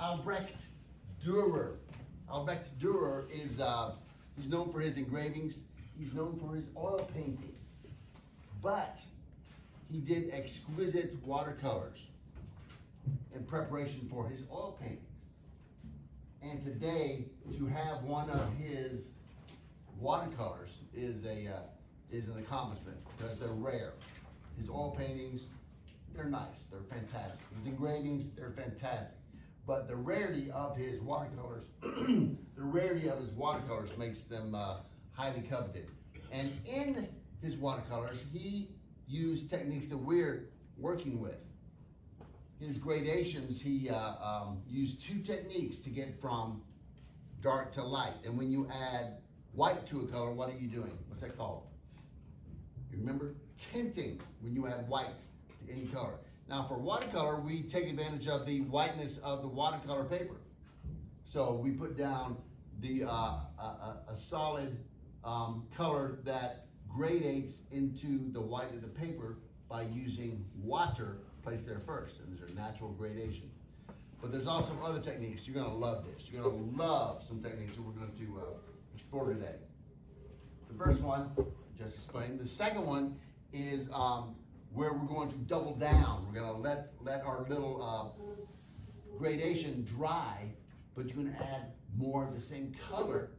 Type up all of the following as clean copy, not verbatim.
Albrecht Dürer. Albrecht Dürer is he's known for his engravings. He's known for his oil paintings, but he did exquisite watercolors in preparation for his oil paintings. And today, to have one of his watercolors is an accomplishment because they're rare. His oil paintings, they're nice, they're fantastic. His engravings, they're fantastic. But the rarity of his watercolors, makes them highly coveted. And in his watercolors, he used techniques that we're working with. His gradations, he used two techniques to get from dark to light. And when you add white to a color, what are you doing? What's that called? You remember? Tinting, when you add white to any color. Now for watercolor, we take advantage of the whiteness of the watercolor paper. So we put down the a solid color that gradates into the white of the paper by using water placed there first, and there's a natural gradation. But there's also other techniques. You're gonna love this. You're gonna love some techniques that we're going to explore today. The first one, just explained. The second one is where we're going to double down. We're gonna let our little gradation dry, but you're gonna add more of the same color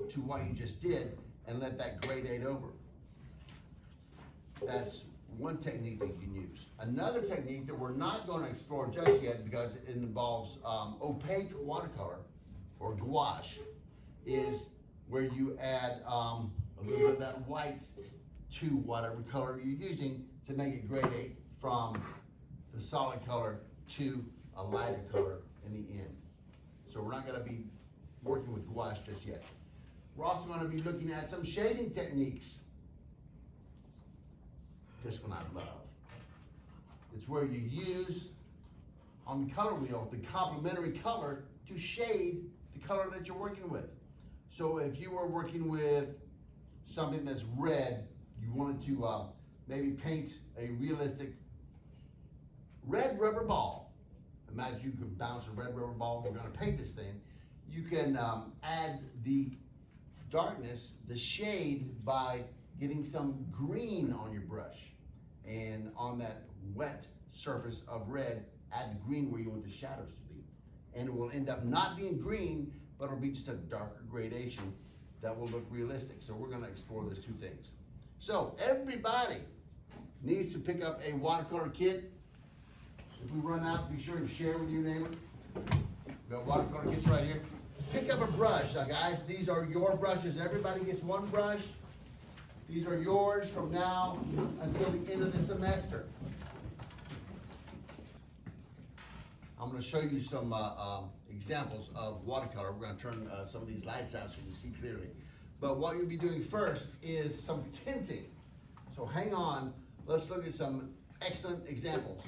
to what you just did and let that gradate over. That's one technique that you can use. Another technique that we're not going to explore just yet because it involves opaque watercolor or gouache is where you add a little bit of that white to whatever color you're using to make it gradate from the solid color to a lighter color in the end. So we're not going to be working with gouache just yet. We're also going to be looking at some shading techniques. This one I love. It's where you use, on the color wheel, the complementary color to shade the color that you're working with. So if you were working with something that's red, you wanted to maybe paint a realistic red rubber ball. Imagine you could bounce a red rubber ball. We're going to paint this thing. You can add the darkness, the shade, by getting some green on your brush, and on that wet surface of red, add green where you want the shadows to be. And it will end up not being green, but it'll be just a darker gradation that will look realistic. So we're gonna explore those two things. So everybody needs to pick up a watercolor kit. If we run out, be sure to share with your neighbor. We got watercolor kits right here. Pick up a brush. Now guys, these are your brushes. Everybody gets one brush. These are yours from now until the end of the semester. I'm going to show you some examples of watercolor. We're going to turn some of these lights out so you can see clearly. But what you'll be doing first is some tinting. So hang on, let's look at some excellent examples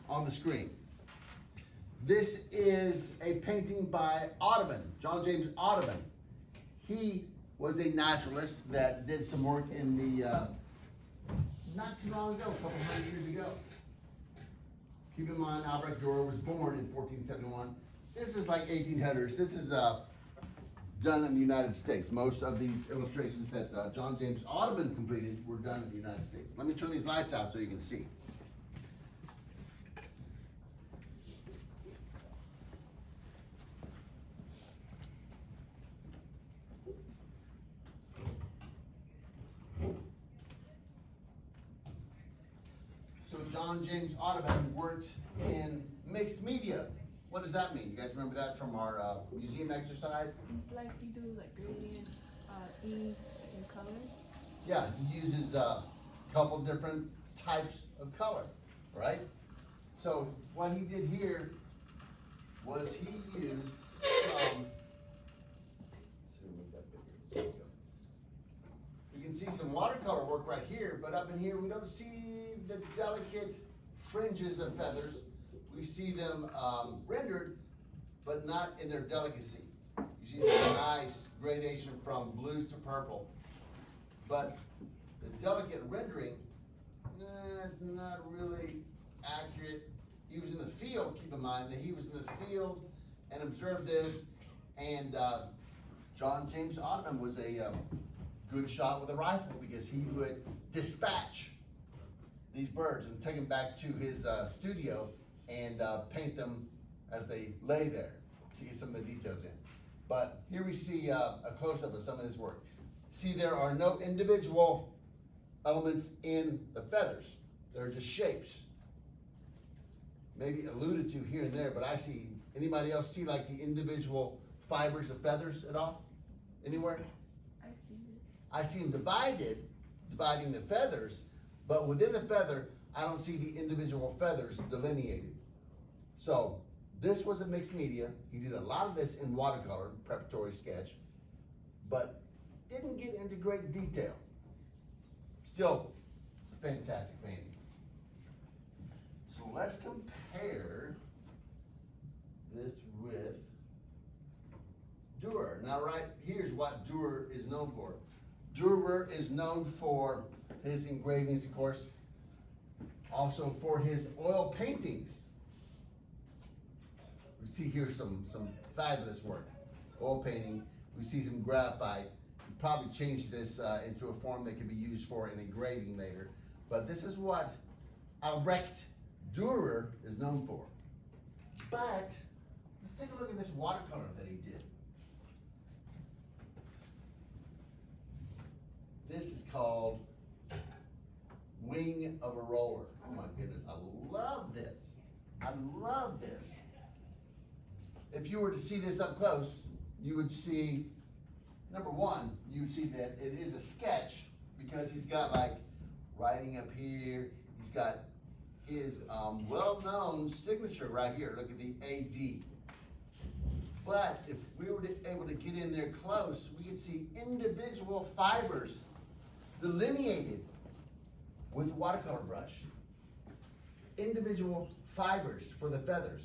on the screen. This is a painting by Audubon, John James Audubon. He was a naturalist that did some work in the, not too long ago, a couple hundred years ago. Keep in mind, Albrecht Dürer was born in 1471. This is like 1800s. This is done in the United States. Most of these illustrations that John James Audubon completed were done in the United States. Let me turn these lights out so you can see. So John James Audubon worked in mixed media. What does that mean? You guys remember that from our museum exercise? Like you do like gradient, ink, and colors? Yeah, he uses a couple different types of color, right? So what he did here was he used some, you can see some watercolor work right here, but up in here we don't see the delicate fringes of feathers. We see them rendered, but not in their delicacy. You see this nice gradation from blues to purple. But the delicate rendering is not really accurate he was in the field, keep in mind that he was in the field and observed this, and, John James Audubon was a, good shot with a rifle because he would dispatch these birds and take them back to his, studio and, paint them as they lay there to get some of the details in. But here we see, a close-up of some of his work. See, there are no individual elements in the feathers. They're just shapes. Maybe alluded to here and there, but I see, anybody else see like the individual fibers of feathers at all? Anywhere? I see it. I see them dividing the feathers, but within the feather, I don't see the individual feathers delineated. So, this was a mixed media. He did a lot of this in watercolor, preparatory sketch, but didn't get into great detail. Still, it's a fantastic painting. So let's compare this with Dürer. Now right here's what Dürer is known for. Dürer is known for his engravings, of course, also for his oil paintings. We see here some fabulous work. Oil painting, we see some graphite. We probably change this into a form that can be used for an engraving later. But this is what Albrecht Dürer is known for. But let's take a look at this watercolor that he did. This is called Wing of a Roller. Oh my goodness, I love this. I love this. If you were to see this up close, you would see, number one, you would see that it is a sketch because he's got like writing up here. He's got his well-known signature right here. Look at the AD. But if we were able to get in there close, we could see individual fibers delineated with watercolor brush. Individual fibers for the feathers.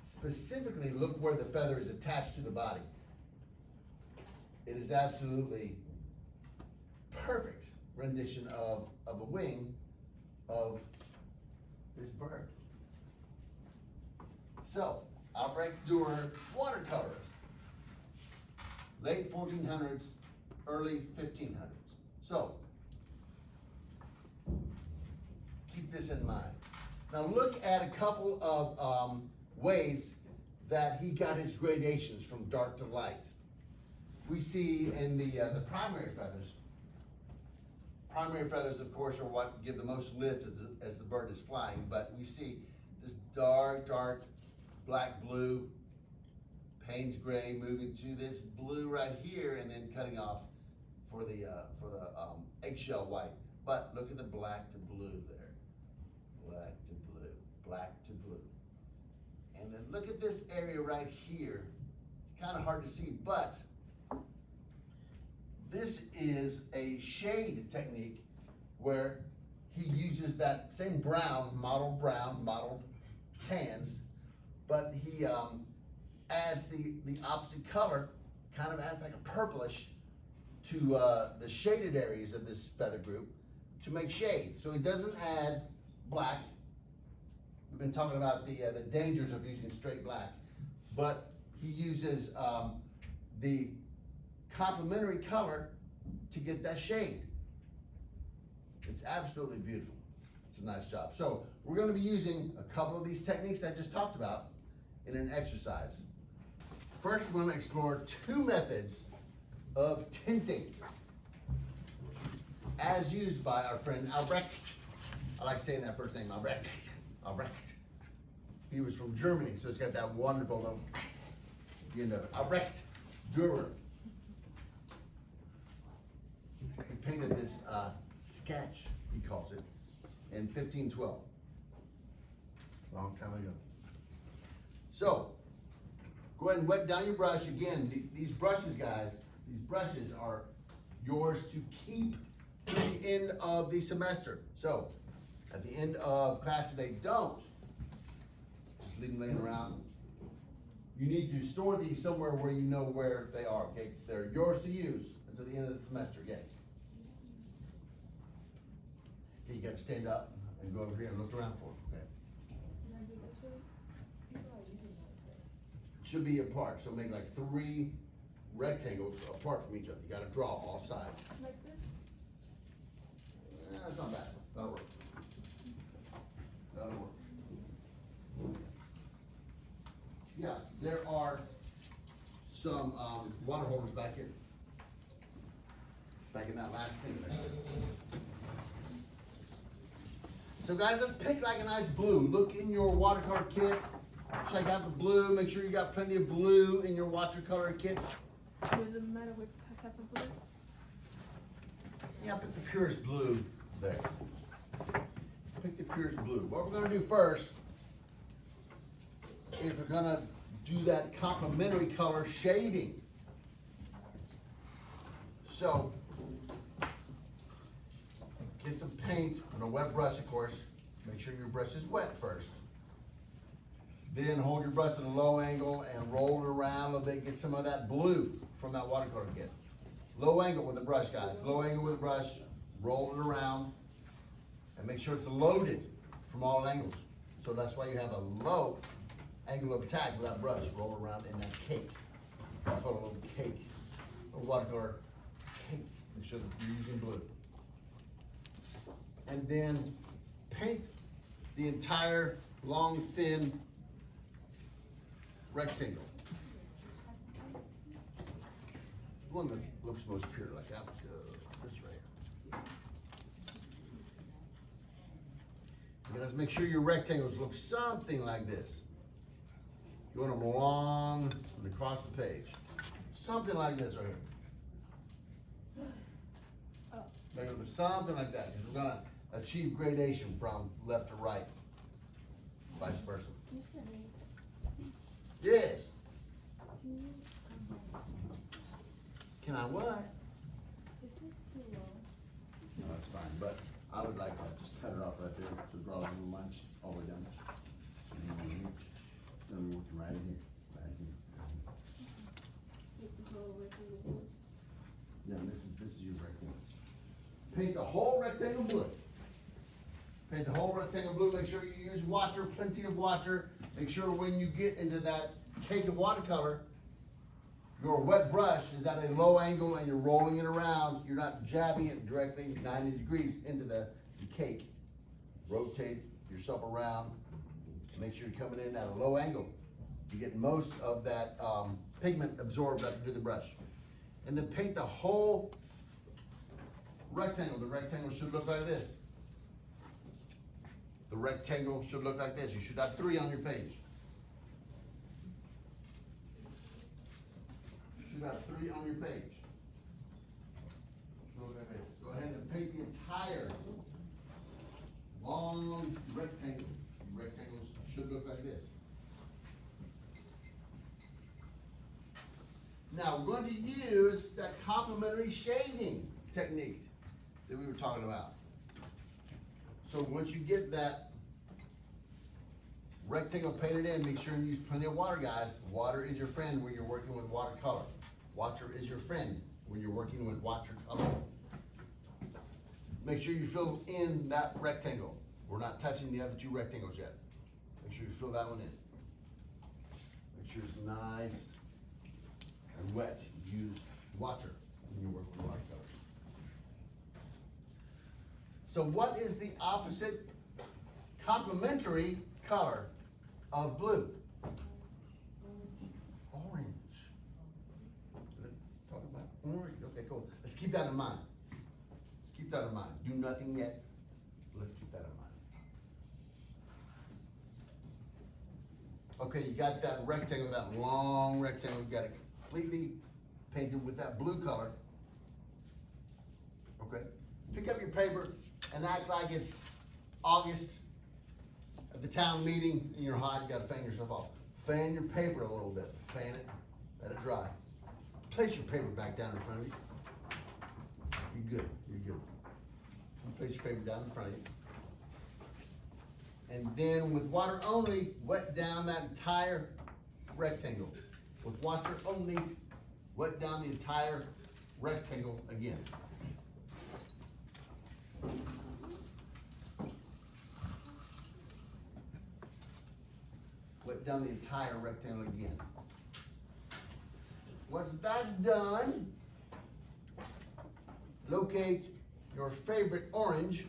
Specifically, look where the feather is attached to the body. It is absolutely perfect rendition of a wing of this bird. So, Albrecht Dürer watercolor. Late 1400s, early 1500s. So, keep this in mind. Now look at a couple of ways that he got his gradations from dark to light. We see in the primary feathers. Primary feathers, of course, are what give the most lift as the bird is flying, but we see this dark black blue, Payne's gray moving to this blue right here and then cutting off for the eggshell white. But look at the black to blue there. Black to blue, black to blue. And then look at this area right here. It's kind of hard to see, but this is a shade technique where he uses that same brown, mottled tans, but he adds the opposite color, kind of adds like a purplish to the shaded areas of this feather group to make shade. So he doesn't add black. We've been talking about the dangers of using straight black, but he uses the complementary color to get that shade. It's absolutely beautiful. It's a nice job. So we're going to be using a couple of these techniques I just talked about in an exercise. First, we're going to explore two methods of tinting as used by our friend Albrecht. I like saying that first name, Albrecht. Albrecht. He was from Germany, so it's got that wonderful, Albrecht Dürer. He painted this sketch, he calls it, in 1512. Long time ago. So, go ahead and wet down your brush. Again, these brushes, guys, these brushes are yours to keep to the end of the semester. So, at the end of class, if they don't, just leave them laying around. You need to store these somewhere where you know where they are, okay? They're yours to use until the end of the semester, yes. Okay, you gotta stand up and go over here and look around for it, okay? Can I do this way? People are using those there. Should be apart, so make like 3 rectangles apart from each other. You gotta draw all sides. Like this? That's not bad, that'll work. That'll work. Yeah, there are some, water holders back here. Back in that last thing back there. So guys, let's pick like a nice blue. Look in your watercolor kit. Check out the blue. Make sure you got plenty of blue in your watercolor kit. Doesn't matter which type of blue. Yeah, pick the purest blue there. Pick the purest blue. What we're gonna do first is we're gonna do that complementary color shading. So, get some paint on a wet brush, of course. Make sure your brush is wet first. Then hold your brush at a low angle and roll it around a little bit. Get some of that blue from that watercolor kit. Low angle with the brush, guys. Low angle with the brush. Roll it around. And make sure it's loaded from all angles. So that's why you have a low angle of attack with that brush. Roll around in that cake. It's called a little cake. A watercolor cake. Make sure that you're using blue. And then paint the entire long, thin rectangle. The one that looks most pure, like that, this right here. You gotta make sure your rectangles look something like this. You want them long and across the page. Something like this right here. Make it look something like that, because we're gonna achieve gradation from left to right, vice versa. Yes. Can I what? This is too low. No, that's fine, but I would like to just cut it off right there, so draw a little lunch all the way down. And then here. Then we're working right in here, right here. Yeah, this is your rectangle. Paint the whole rectangle blue. Paint the whole rectangle blue. Make sure you use water, plenty of water. Make sure when you get into that cake of watercolor, your wet brush is at a low angle and you're rolling it around. You're not jabbing it directly 90 degrees into the cake. Rotate yourself around. Make sure you're coming in at a low angle. You get most of that pigment absorbed up into the brush. And then paint the whole rectangle. The rectangle should look like this. The rectangle should look like this. You should have 3 on your page. You should have 3 on your page. Should look like this. Go ahead and paint the entire long rectangle. Rectangles should look like this. Now we're going to use that complementary shading technique that we were talking about. So once you get that rectangle painted in, make sure you use plenty of water, guys. Water is your friend when you're working with watercolor. Water is your friend when you're working with watercolor. Make sure you fill in that rectangle. We're not touching the other 2 rectangles yet. Make sure you fill that one in. Make sure it's nice and wet. Use water when you work with watercolor. So what is the opposite complementary color of blue? Orange. Did I talk about orange? Okay, cool. Let's keep that in mind. Let's keep that in mind. Do nothing yet. Let's keep that in mind. Okay, you got that rectangle, that long rectangle. You got it completely painted with that blue color. Okay. Pick up your paper and act like it's August at the town meeting and you're hot, you gotta fan yourself off. Fan your paper a little bit, fan it, let it dry. Place your paper back down in front of you. You're good, you're good. Place your paper down in front of you. And then with water only, wet down that entire rectangle. With water only, wet down the entire rectangle again. but down the entire rectangle again. Once that's done, locate your favorite orange.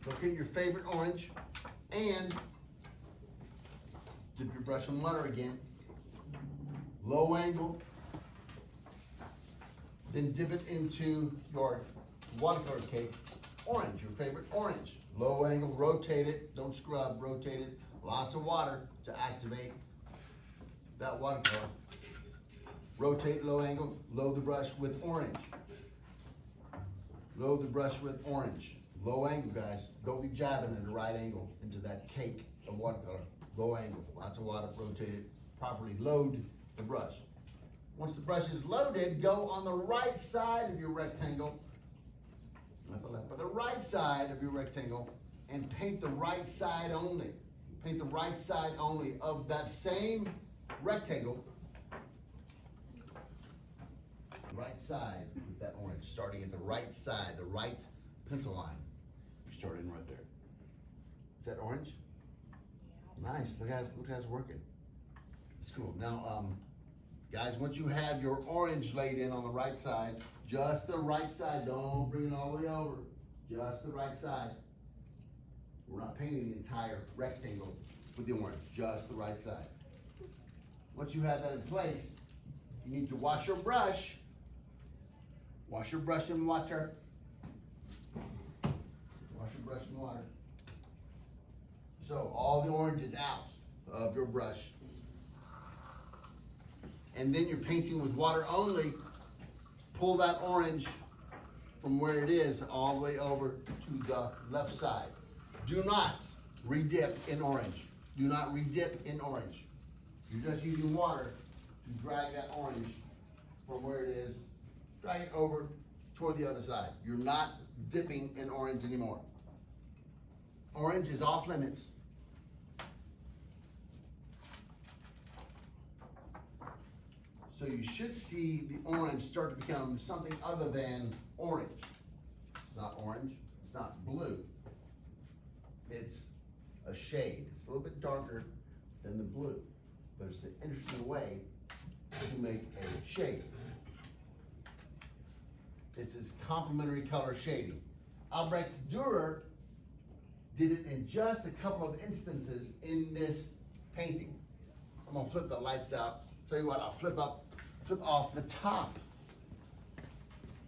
Locate your favorite orange and dip your brush in water again. Low angle. Then dip it into your watercolor cake. Orange, your favorite orange. Low angle, rotate it, don't scrub, rotate it. Lots of water to activate that watercolor. Rotate low angle, load the brush with orange. Load the brush with orange. Low angle, guys. Don't be jabbing at the right angle into that cake of watercolor. Low angle, lots of water, rotate it properly. Load the brush. Once the brush is loaded, go on the right side of your rectangle, not the left, but the right side of your rectangle, and paint the right side only. Paint the right side only of that same rectangle. Right side with that orange, starting at the right side, the right pencil line. You're starting right there. Is that orange? Nice. Look how it's working. It's cool. Now, guys, once you have your orange laid in on the right side, just the right side, don't bring it all the way over, just the right side. We're not painting the entire rectangle with the orange, just the right side. Once you have that in place, you need to wash your brush. Wash your brush in water. Wash your brush in water. So all the orange is out of your brush. And then you're painting with water only. Pull that orange from where it is all the way over to the left side. Do not redip in orange. Do not redip in orange. You're just using water to drag that orange from where it is, drag it over toward the other side. You're not dipping in orange anymore. Orange is off limits. So you should see the orange start to become something other than orange. It's not orange, it's not blue. It's a shade. It's a little bit darker than the blue, but it's an interesting way to make a shade. This is complementary color shading. Albrecht Dürer did it in just a couple of instances in this painting. I'm gonna flip the lights out. Tell you what, I'll flip off the top.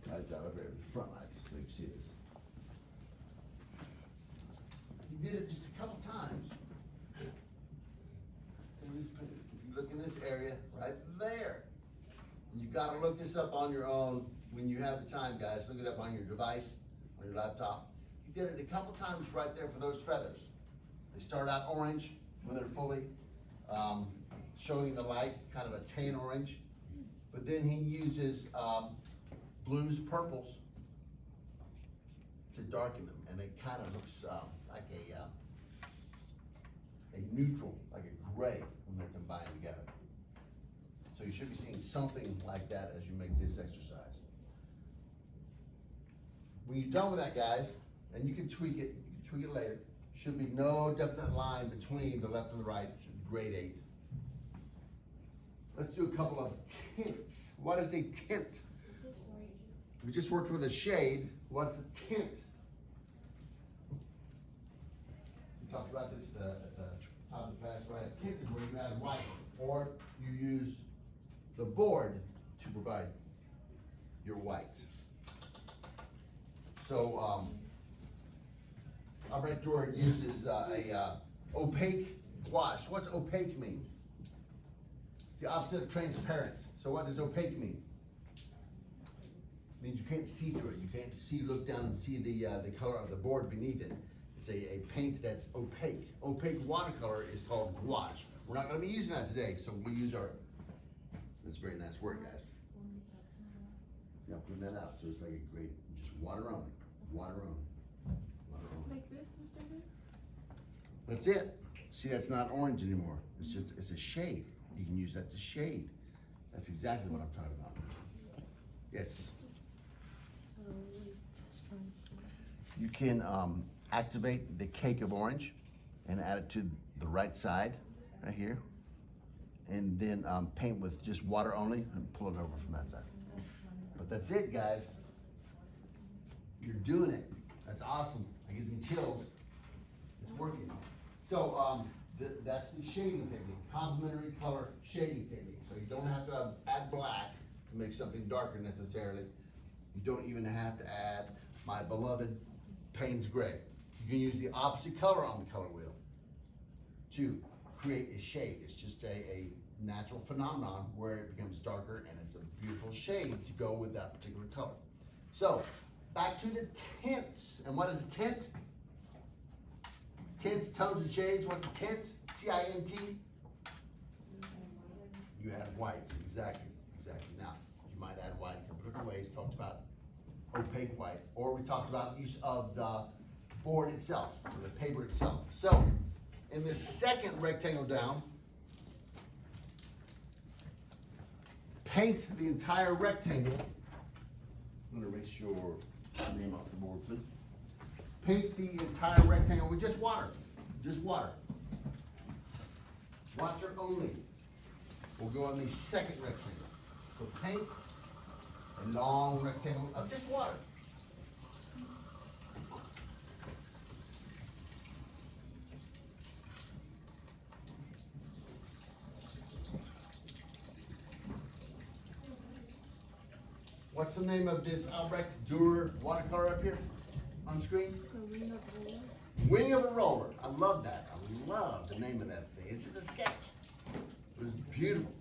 Lights out over here, the front lights, so you can see this. He did it just a couple times. And if you look in this area, right there. You gotta look this up on your own when you have the time, guys. Look it up on your device, on your laptop. He did it a couple times right there for those feathers. They start out orange when they're fully showing the light, kind of a tan orange. But then he uses blues, purples to darken them, and it kind of looks like a neutral, like a gray when they're combined together. So you should be seeing something like that as you make this exercise. When you're done with that, guys, and you can tweak it later, should be no definite line between the left and the right, should be grade 8. Let's do a couple of tints. What is a tint? We just worked with a shade. What's a tint? We talked about this at the top of the class, right? A tint is where you add white, or you use the board to provide your white. So, Albrecht Dürer uses a opaque gouache. What's opaque mean? It's the opposite of transparent. So what does opaque mean? It means you can't see through it. You can't see, look down and see the color of the board beneath it. It's a paint that's opaque. Opaque watercolor is called gouache. We're not going to be using that today, so we'll use our, that's a very nice word, guys. Yeah, clean that out. So it's like a great, just water only, water only, water only. Like this, Mr. Hood? That's it. See, that's not orange anymore. It's just, it's a shade. You can use that to shade. That's exactly what I'm talking about. Yes. You can activate the cake of orange and add it to the right side, right here. And then paint with just water only and pull it over from that side. But that's it, guys. You're doing it. That's awesome. That gives me chills. It's working. So that's the shading technique, complementary color shading technique. So you don't have to add black to make something darker necessarily. You don't even have to add my beloved Payne's Gray. You can use the opposite color on the color wheel to create a shade. It's just a natural phenomenon where it becomes darker and it's a beautiful shade to go with that particular color. So back to the tints. And what is a tint? Tints, tones, and shades. What's a tint? T-I-N-T. You add white, exactly. Now, you might add white in different ways. Talked about opaque white, or we talked about use of the board itself, or the paper itself. So, in this second rectangle down, paint the entire rectangle. I'm gonna erase your name off the board, please. Paint the entire rectangle with just water. Just water. Water only. We'll go on the second rectangle. So paint a long rectangle of just water. What's the name of this Albrecht Dürer watercolor up here on screen? The wing of a roller. Wing of a Roller. I love that. I love the name of that thing. It's just a sketch. It was beautiful.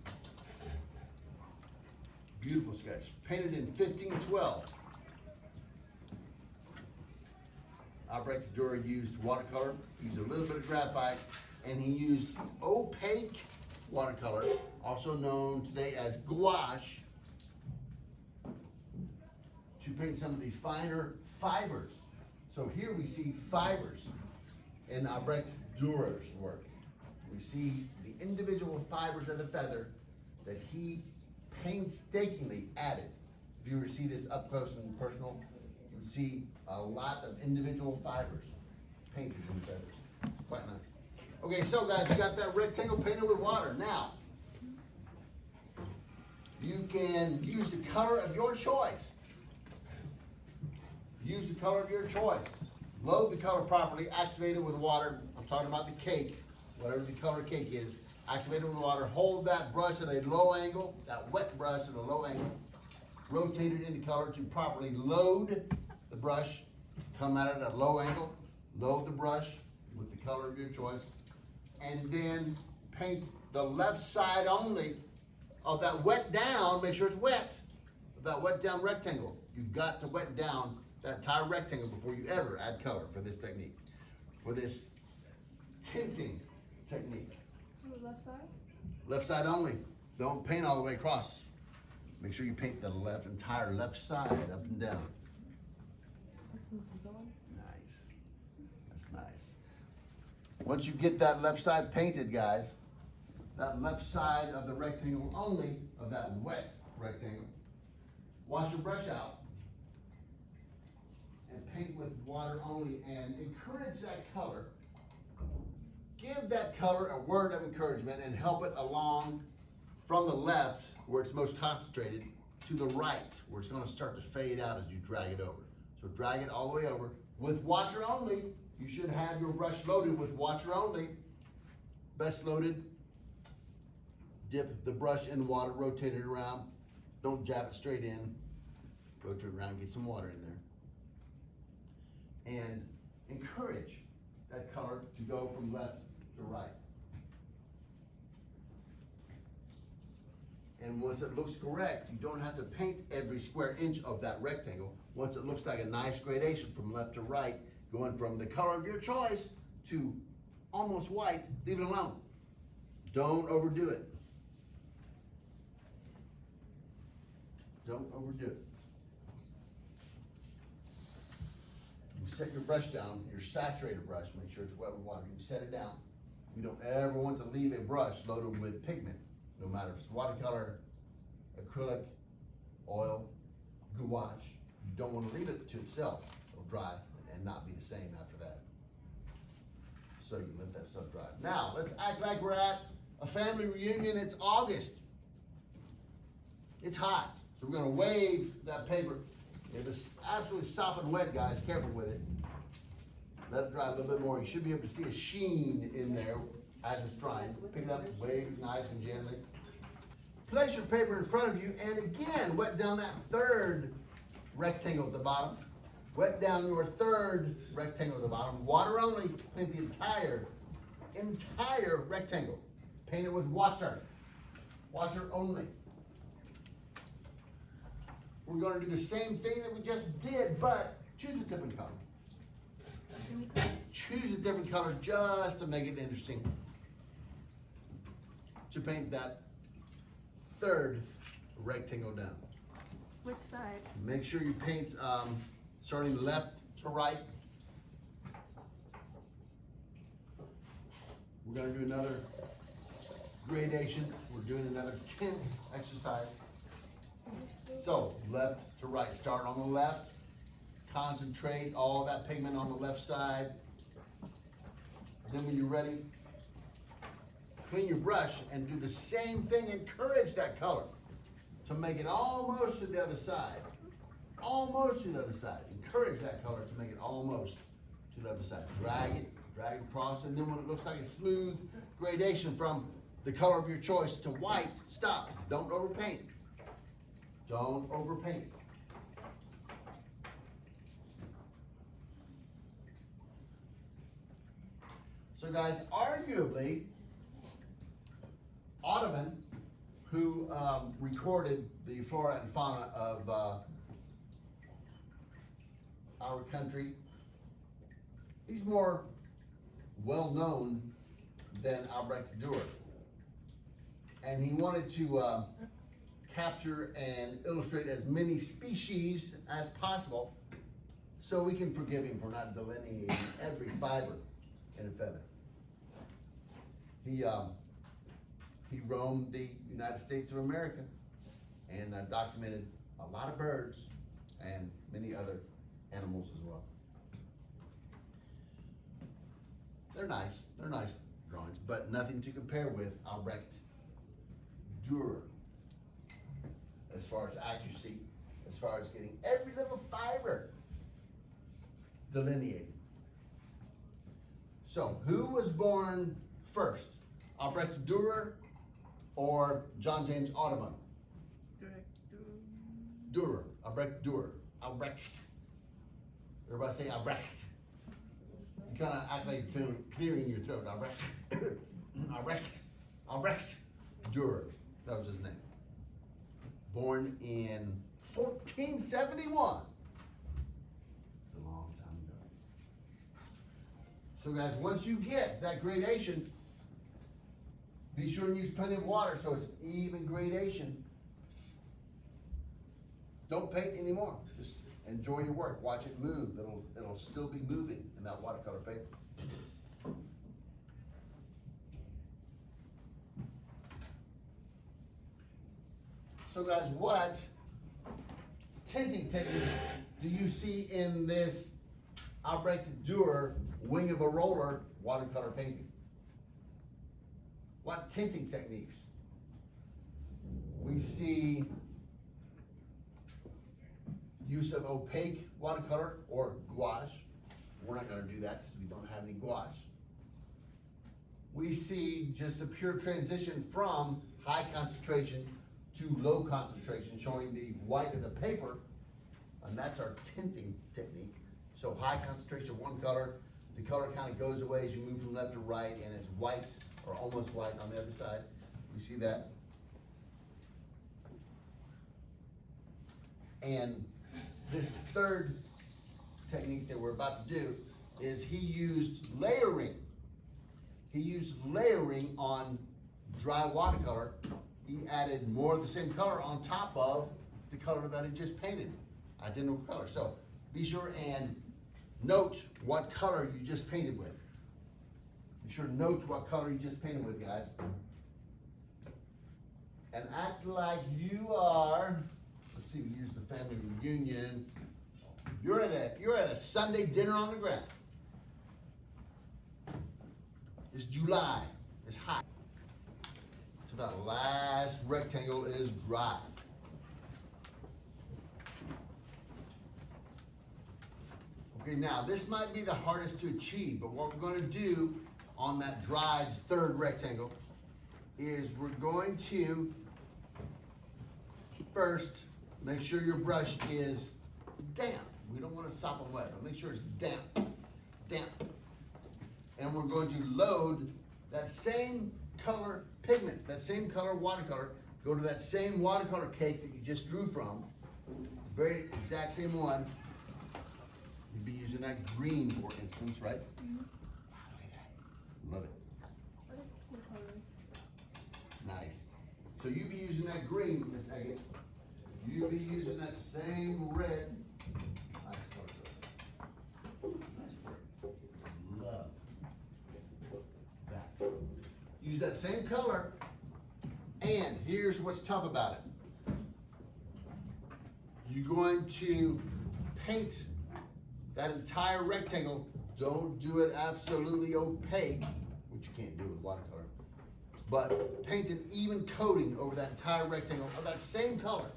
Beautiful sketch. Painted in 1512. Albrecht Dürer used watercolor, used a little bit of graphite, and he used opaque watercolor, also known today as gouache, to paint some of the finer fibers. So here we see fibers in Albrecht Dürer's work. We see the individual fibers of the feather that he painstakingly added. If you were to see this up close and personal, you would see a lot of individual fibers painted in the feathers. Quite nice. Okay, so guys, you got that rectangle painted with water. Now, you can use the color of your choice. Use the color of your choice. Load the color properly, activate it with water. I'm talking about the cake, whatever the color cake is. Activate it with water. Hold that brush at a low angle, that wet brush at a low angle. Rotate it in the color to properly load the brush. Come at it at a low angle. Load the brush with the color of your choice. And then paint the left side only of that wet down. Make sure it's wet. Of that wet down rectangle. You've got to wet down that entire rectangle before you ever add color for this technique, for this tinting technique. On the left side? Left side only. Don't paint all the way across. Make sure you paint the entire left side up and down. Nice. That's nice. Once you get that left side painted, guys, that left side of the rectangle only, of that wet rectangle, wash your brush out. And paint with water only, and encourage that color. Give that color a word of encouragement and help it along from the left, where it's most concentrated, to the right, where it's going to start to fade out as you drag it over. So drag it all the way over with water only. You should have your brush loaded with water only. Best loaded. Dip the brush in the water, rotate it around. Don't jab it straight in. Rotate it around, get some water in there. And encourage that color to go from left to right. And once it looks correct, you don't have to paint every square inch of that rectangle. Once it looks like a nice gradation from left to right, going from the color of your choice to almost white, leave it alone. Don't overdo it. Don't overdo it. You set your brush down, your saturated brush, make sure it's wet with water. You set it down. You don't ever want to leave a brush loaded with pigment, no matter if it's watercolor, acrylic, oil, gouache. You don't want to leave it to itself. It'll dry and not be the same after that. so you can let that stuff dry. Now, let's act like we're at a family reunion. It's August. It's hot, so we're gonna wave that paper. If it's absolutely sopping wet, guys, careful with it. Let it dry a little bit more. You should be able to see a sheen in there as it's drying. Pick it up, wave it nice and gently. Place your paper in front of you, and again, wet down that third rectangle at the bottom. Wet down your third rectangle at the bottom. Water only, paint the entire rectangle. Paint it with water. Water only. We're gonna do the same thing that we just did, but choose a different color. Choose a different color just to make it interesting. To paint that third rectangle down. Which side? Make sure you paint starting left to right. We're gonna do another gradation. We're doing another tint exercise. So left to right, start on the left. Concentrate all that pigment on the left side. Then when you're ready, clean your brush and do the same thing. Encourage that color to make it almost to the other side. Almost to the other side. Encourage that color to make it almost to the other side. Drag it across, and then when it looks like a smooth gradation from the color of your choice to white, stop. Don't overpaint. Don't overpaint. So guys, arguably, Audubon, who recorded the flora and fauna of our country, he's more well known than Albrecht Dürer. And he wanted to capture and illustrate as many species as possible, so we can forgive him for not delineating every fiber in a feather. He roamed the United States of America and documented a lot of birds and many other animals as well. They're nice drawings, but nothing to compare with Albrecht Dürer as far as accuracy, as far as getting every little fiber delineated. So, who was born first? Albrecht Dürer or John James Audubon? Dürer. Albrecht Dürer. Albrecht. Everybody say Albrecht. You kind of act like you're clearing your throat. Albrecht. Albrecht Dürer. That was his name. Born in 1471. A long time ago. So guys, once you get that gradation, be sure and use plenty of water so it's even gradation. Don't paint anymore. Just enjoy your work. Watch it move. It'll still be moving in that watercolor paper. So guys, what tinting techniques do you see in this Albrecht Dürer Wing of a Roller watercolor painting? What tinting techniques? We see use of opaque watercolor or gouache. We're not going to do that because we don't have any gouache. We see just a pure transition from high concentration to low concentration, showing the white of the paper, and that's our tinting technique. So high concentration of one color, the color kind of goes away as you move from left to right, and it's white or almost white on the other side. We see that. And this third technique that we're about to do is he used layering. He used layering on dry watercolor. He added more of the same color on top of the color that he just painted, identical color. So be sure and note what color you just painted with. Be sure to note what color you just painted with, guys. And act like you are, let's see, we use the family reunion. You're at a Sunday dinner on the ground. It's July, it's hot. So that last rectangle is dry. Okay, now this might be the hardest to achieve, but what we're gonna do on that dried third rectangle is we're going to first make sure your brush is damp. We don't want to sop and wet, but make sure it's damp, damp. And we're going to load that same color pigment, that same color watercolor, go to that same watercolor cake that you just drew from, very exact same one. You'd be using that green, for instance, right? Mhm. Wow, look at that. Love it. What color? Nice. So you be using that green, Miss Agate. You be using that same red. Nice color choice. Nice work. Love that. Use that same color, and here's what's tough about it. You're going to paint that entire rectangle. Don't do it absolutely opaque, which you can't do with watercolor. But paint an even coating over that entire rectangle of that same color.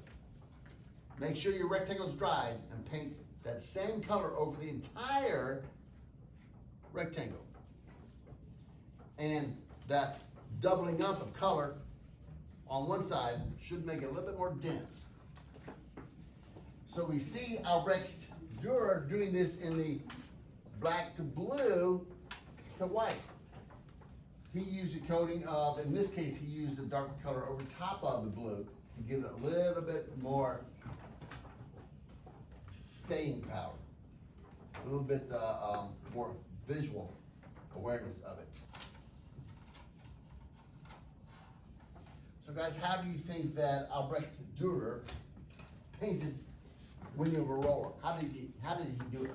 Make sure your rectangle's dried and paint that same color over the entire rectangle. And that doubling up of color on one side should make it a little bit more dense. So we see Albrecht Dürer doing this in the black to blue to white. He used a coating of, in this case, he used a darker color over top of the blue to give it a little bit more staying power, a little bit more visual awareness of it. So guys, how do you think that Albrecht Dürer painted Winnie of Aurora? How did he do it?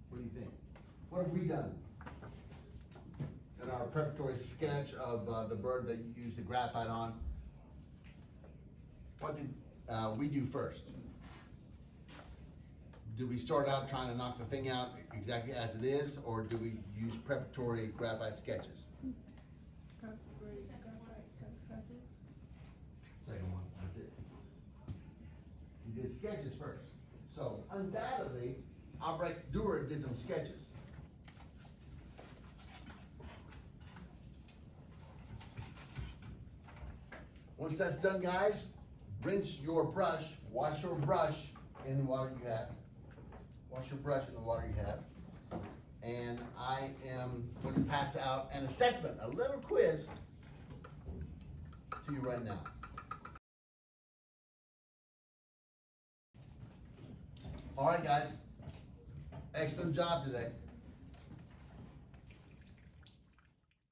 What do you think? What have we done in our preparatory sketch of the bird that you used the graphite on? What did we do first? Do we start out trying to knock the thing out exactly as it is, or do we use preparatory graphite sketches? Second one, that's it. You did sketches first. So undoubtedly, Albrecht Dürer did some sketches. Once that's done, guys, rinse your brush, wash your brush in the water you have. Wash your brush in the water you have. And I am going to pass out an assessment, a little quiz to you right now. All right, guys. Excellent job today.